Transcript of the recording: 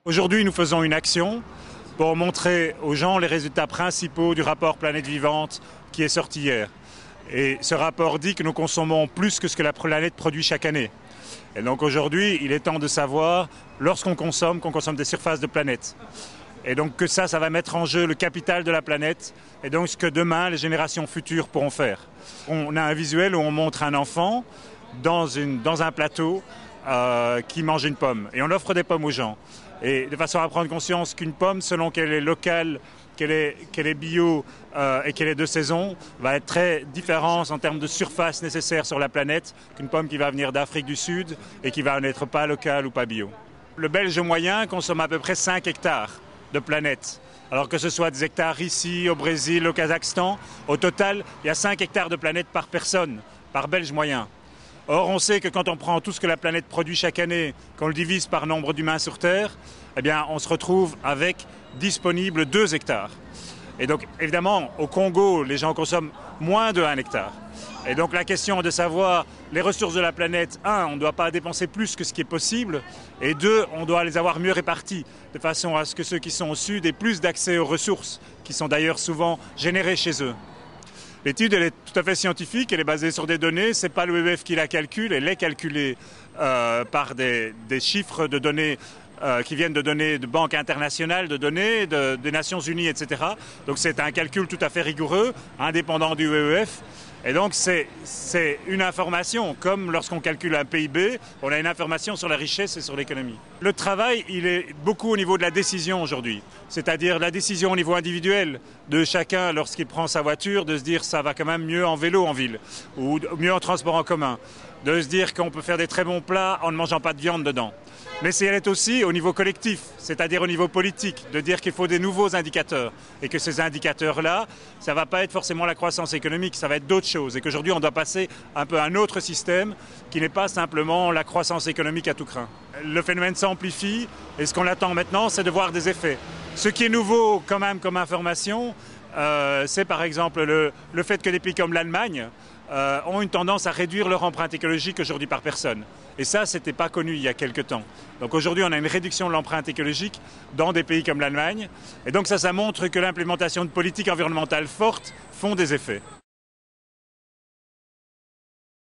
Aujourd'hui, nous faisons une action pour montrer aux gens les résultats principaux du rapport Planète Vivante qui est sorti hier. Et ce rapport dit que nous consommons plus que ce que la planète produit chaque année. Et donc aujourd'hui, il est temps de savoir, lorsqu'on consomme, qu'on consomme des surfaces de planète. Et donc que ça va mettre en jeu le capital de la planète et donc ce que demain les générations futures pourront faire. On a un visuel où on montre un enfant dans un plateau qui mange une pomme. Et on offre des pommes aux gens. Et de façon à prendre conscience qu'une pomme, selon qu'elle est locale, qu'elle est bio et qu'elle est de saison, va être très différente en termes de surface nécessaire sur la planète qu'une pomme qui va venir d'Afrique du Sud et qui va n'être pas locale ou pas bio. Le Belge moyen consomme à peu près 5 hectares de planète. Alors que ce soit des hectares ici, au Brésil, au Kazakhstan, au total, il y a 5 hectares de planète par personne, par Belge moyen. Or, on sait que quand on prend tout ce que la planète produit chaque année, qu'on le divise par nombre d'humains sur Terre, eh bien, on se retrouve avec disponible 2 hectares. Et donc, évidemment, au Congo, les gens consomment moins de 1 hectare. Et donc, la question de savoir les ressources de la planète, 1, on ne doit pas dépenser plus que ce qui est possible, et 2, on doit les avoir mieux réparties, de façon à ce que ceux qui sont au sud aient plus d'accès aux ressources, qui sont d'ailleurs souvent générées chez eux. L'étude, elle est tout à fait scientifique, elle est basée sur des données, ce n'est pas le WWF qui la calcule, elle est calculée par des chiffres de données qui viennent de données de banques internationales, de données des Nations Unies, etc. Donc c'est un calcul tout à fait rigoureux, indépendant du WWF. Et donc c'est une information, comme lorsqu'on calcule un PIB, on a une information sur la richesse et sur l'économie. Le travail, il est beaucoup au niveau de la décision aujourd'hui, c'est-à-dire la décision au niveau individuel de chacun lorsqu'il prend sa voiture, de se dire ça va quand même mieux en vélo en ville, ou mieux en transport en commun, de se dire qu'on peut faire des très bons plats en ne mangeant pas de viande dedans. Mais elle est aussi au niveau collectif, c'est-à-dire au niveau politique, de dire qu'il faut des nouveaux indicateurs et que ces indicateurs-là, ça ne va pas être forcément la croissance économique, ça va être d'autres choses et qu'aujourd'hui on doit passer un peu à un autre système qui n'est pas simplement la croissance économique à tout crin. Le phénomène s'amplifie et ce qu'on attend maintenant, c'est de voir des effets. Ce qui est nouveau quand même comme information, c'est par exemple le fait que des pays comme l'Allemagne ont une tendance à réduire leur empreinte écologique aujourd'hui par personne. Et ça, ce n'était pas connu il y a quelque temps. Donc aujourd'hui, on a une réduction de l'empreinte écologique dans des pays comme l'Allemagne. Et donc ça montre que l'implémentation de politiques environnementales fortes font des effets.